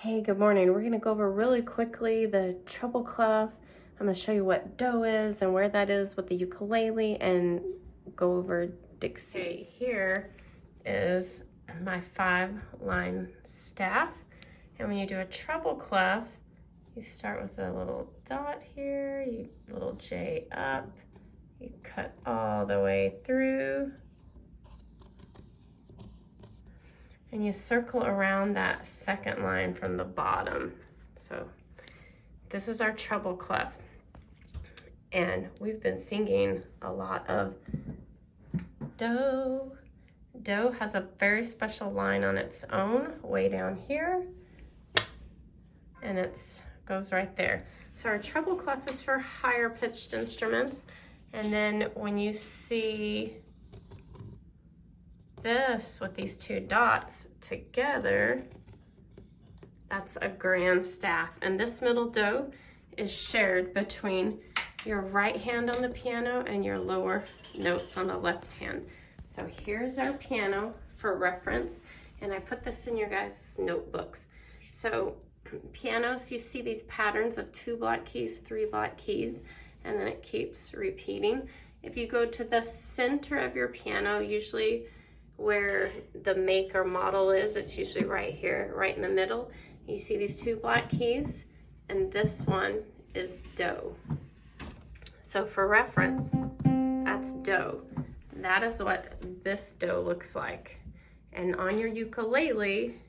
Hey, good morning. We're going to go over really quickly the treble clef. I'm going to show you what do is and where that is with the ukulele and go over Dixie. Okay, here is my 5-line staff. And when you do a treble clef, you start with a little dot here, you little J up, you cut all the way through. And you circle around that second line from the bottom. So this is our treble clef. And we've been singing a lot of do. Do has a very special line on its own, way down here. And it goes right there. So our treble clef is for higher pitched instruments. And then when you see this with these two dots together, that's a grand staff. And this middle do is shared between your right hand on the piano and your lower notes on the left hand. So here's our piano for reference, and I put this in your guys' notebooks. So pianos, you see these patterns of 2 black keys, 3 black keys, and then it keeps repeating. If you go to the center of your piano, usually where the make or model is, it's usually right here, right in the middle. You see these 2 black keys, and this one is do. So for reference, that's do. That is what this do looks like. And on your ukulele,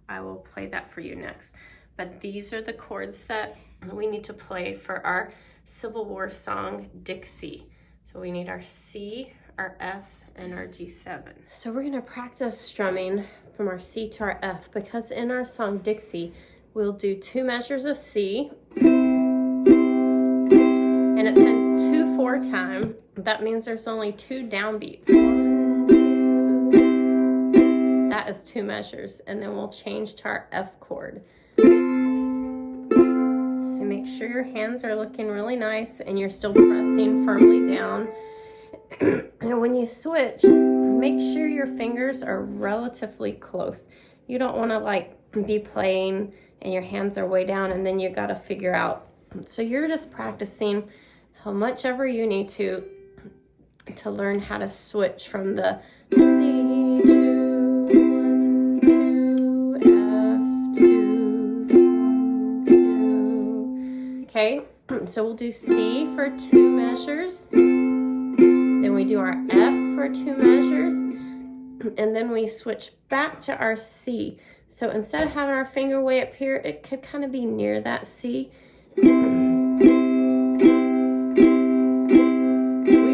I will play that for you next. But these are the chords that we need to play for our Civil War song, Dixie. So we need our C, our F, and our G7. So we're gonna practice strumming from our C to our F, because in our song Dixie, we'll do 2 measures of C, and it's in 2/4 time. That means there's only 2 downbeats. 1, 2. That is 2 measures, and then we'll change to our F chord. So make sure your hands are looking really nice and you're still pressing firmly down. And when you switch, make sure your fingers are relatively close. You don't want to like be playing and your hands are way down and then you got to figure out. So you're just practicing how much ever you need to learn how to switch from the C to 1, 2, F to 2. Okay, so we'll do C for 2 measures. Then we do our F for 2 measures, and then we switch back to our C. So instead of having our finger way up here, it could kind of be near that C. We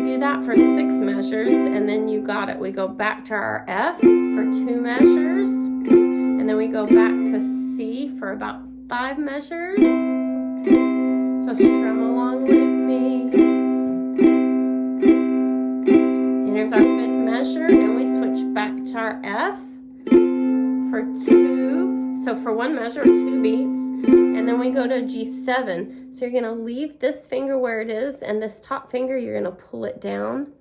do that for 6 measures, and then you got it. We go back to our F for 2 measures, and then we go back to C for about 5 measures. So strum along with me. Here's our 5th measure, and we switch back to our F for 2. So for 1 measure, 2 beats, and then we go to G7. So you're gonna leave this finger where it is, and this top finger, you're gonna pull it down.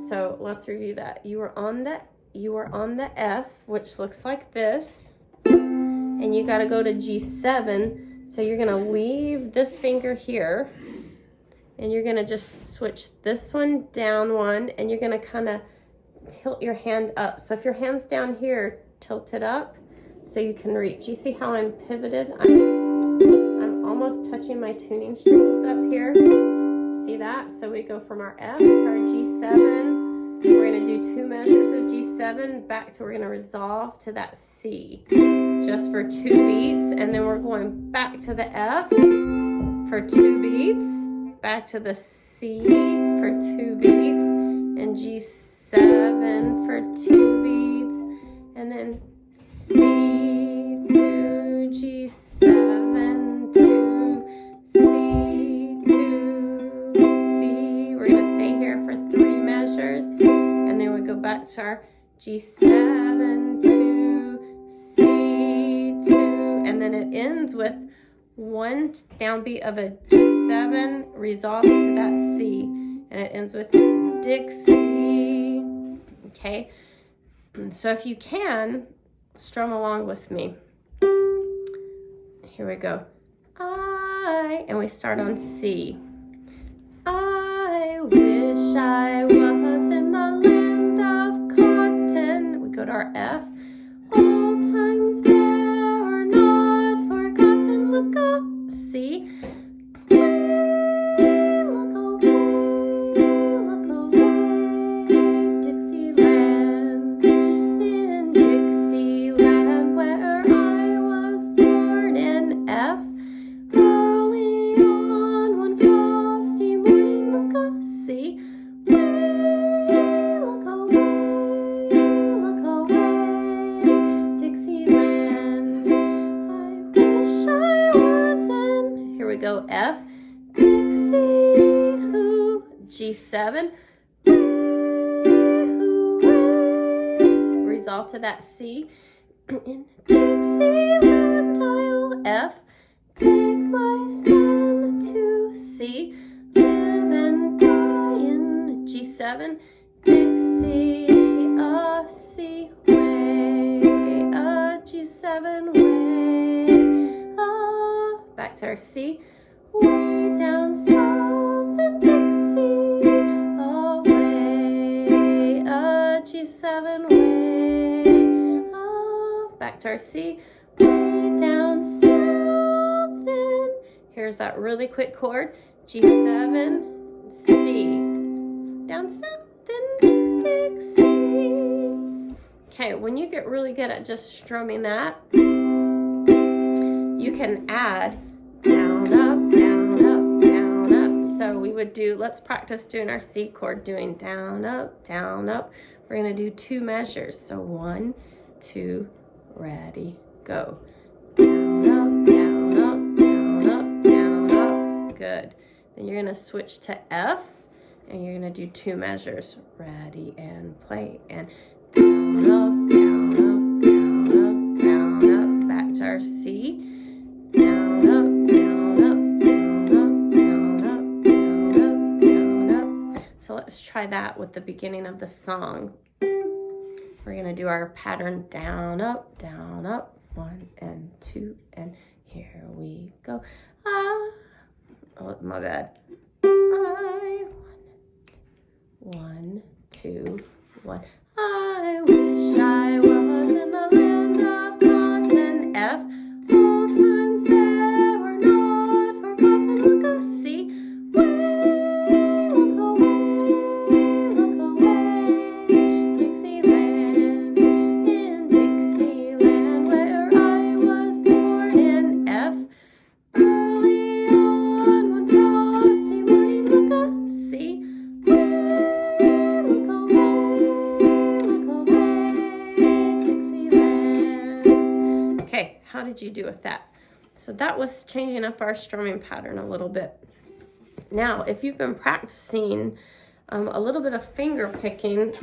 So let's review that. You are on the F, which looks like this, and you gotta go to G7. So you're gonna leave this finger here, and you're gonna just switch this one down 1, and you're gonna kind of tilt your hand up. So if your hand's down here, tilt it up so you can reach. You see how I'm pivoted? I'm almost touching my tuning strings up here. See that? So we go from our F to our G7. We're gonna do 2 measures of G7 back to, we're gonna resolve to that C just for 2 beats, and then we're going back to the F for 2 beats, back to the C for 2 beats, and G7 for 2 beats, and then C to G7 to C to C. We're gonna stay here for 3 measures, and then we go back to our G7 to C to, and then it ends with 1 downbeat of a G7 resolved to that C, and it ends with Dixie. Okay, so if you can, strum along with me. Here we go. And we start on C. I wish I was in the land of cotton. We go to our F. Old times there are not forgotten. Look up, C. Look away, Dixieland. In Dixieland, where I was born, in F. Early on one frosty morning, look up, C. Look away, Dixieland. I wish I was in. Here we go, F. Dixie, who, G7. Resolve to that C. In Dixieland, I'll F. Take my stand to C. Live and die in G7. Dixie, a C way, a G7 way, back to our C. Way down south in Dixie, away, a G7 way, back to our C. Way down south in, here's that really quick chord, G7, C, down south in Dixie. Okay, when you get really good at just strumming that, you can add down, up, down, up, down, up. So we would do, let's practice doing our C chord, doing down, up, down, up. We're gonna do 2 measures. So 1, 2, ready, go. Down, up, down, up, down, up, down, up. Good. Then you're gonna switch to F and you're gonna do 2 measures. Ready and play. And down, up, down, up, down, up, down, up. Back to our C. Down, up, down, up, down, up, down, up, down, up, down, up. So let's try that with the beginning of the song. We're gonna do our pattern down, up, 1 and 2, and here we go. Oh, my bad. 1, 2, 1. I wish I was in the land of cotton. F. Old times there were not forgotten. Look up, C. Look away, Dixieland. In Dixieland, where I was born, in F. Early on one frosty morning, look up, C. Look away, Dixieland. Okay, how did you do with that? So that was changing up our strumming pattern a little bit. Now, if you've been practicing a little bit of finger picking,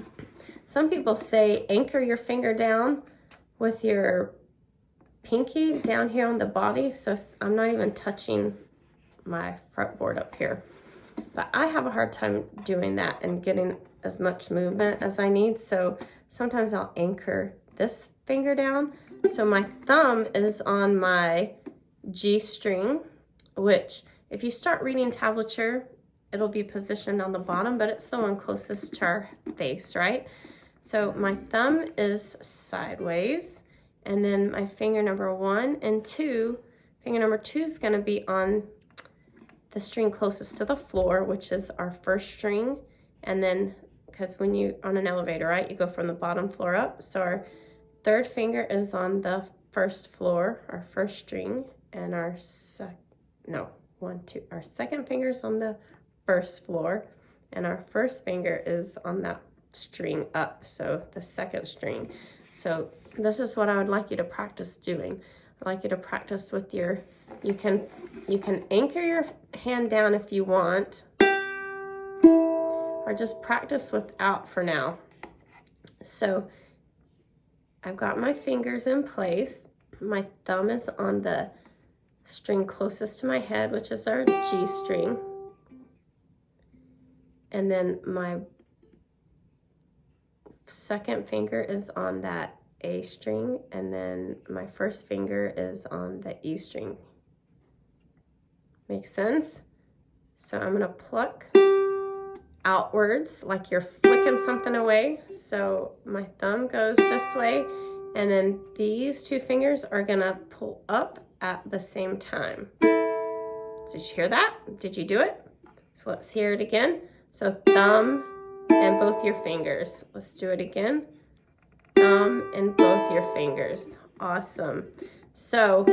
some people say anchor your finger down with your pinky down here on the body. So I'm not even touching my fretboard up here. But I have a hard time doing that and getting as much movement as I need. So sometimes I'll anchor this finger down. So my thumb is on my G string, which if you start reading tablature, it'll be positioned on the bottom, but it's the one closest to our face, right? So my thumb is sideways, and then my finger number 1 and 2, finger number 2 is gonna be on the string closest to the floor, which is our first string. And then, because when you, on an elevator, right, you go from the bottom floor up. So our 3rd finger is on the first floor, our first string, and our our 2nd finger is on the first floor, and our 1st finger is on that string up, so the 2nd string. So this is what I would like you to practice doing. I'd like you to practice with your, you can anchor your hand down if you want, or just practice without for now. So I've got my fingers in place. My thumb is on the string closest to my head, which is our G string. And then my 2nd finger is on that A string, and then my first finger is on the E string. Makes sense? So I'm gonna pluck outwards like you're flicking something away. So my thumb goes this way, and then these two fingers are gonna pull up at the same time. Did you hear that? Did you do it? So let's hear it again. So thumb and both your fingers. Let's do it again. Thumb and both your fingers. Awesome. So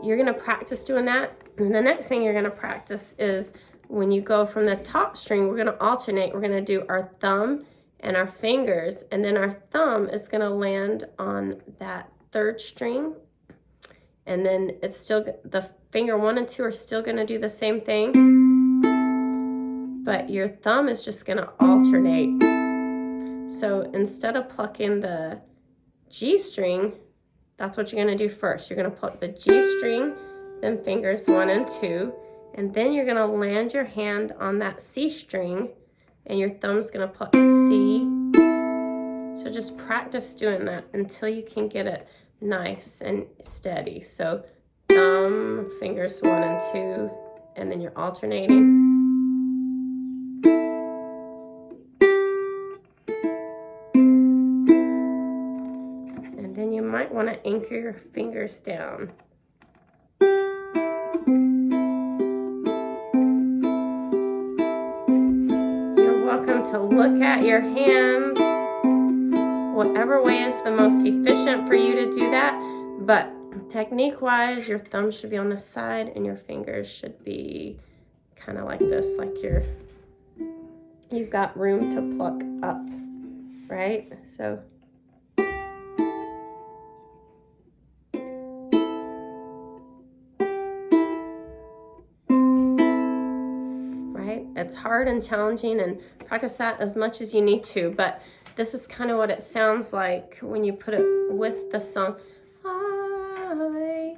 you're gonna practice doing that. And the next thing you're gonna practice is when you go from the top string, we're gonna alternate. We're gonna do our thumb and our fingers, and then our thumb is gonna land on that third string. And then it's still, the finger 1 and 2 are still gonna do the same thing, but your thumb is just gonna alternate. So instead of plucking the G string, that's what you're gonna do first. You're gonna pluck the G string, then fingers 1 and 2, and then you're gonna land your hand on that C string, and your thumb's gonna pluck C. So just practice doing that until you can get it nice and steady. So thumb, fingers 1 and 2, and then you're alternating. And then you might want to anchor your fingers down. You're welcome to look at your hands, whatever way is the most efficient for you to do that. But technique-wise, your thumb should be on the side and your fingers should be kind of like this, like you've got room to pluck up, right? So it's hard and challenging, and practice that as much as you need to, but this is kind of what it sounds like when you put it with the song. I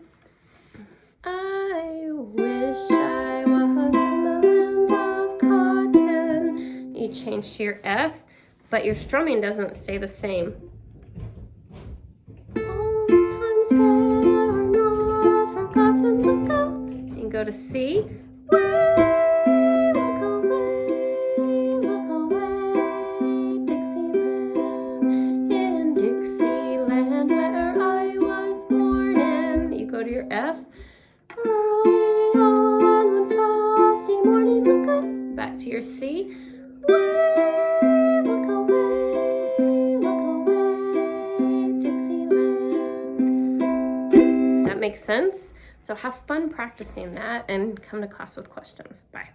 wish I was in the land of cotton. You change to your F, but your strumming doesn't stay the same. All the times that are not forgotten, look out. You can go to C. F. Early on one frosty morning, look up. Back to your C. Look away, Dixieland. Does that make sense? So have fun practicing that and come to class with questions. Bye.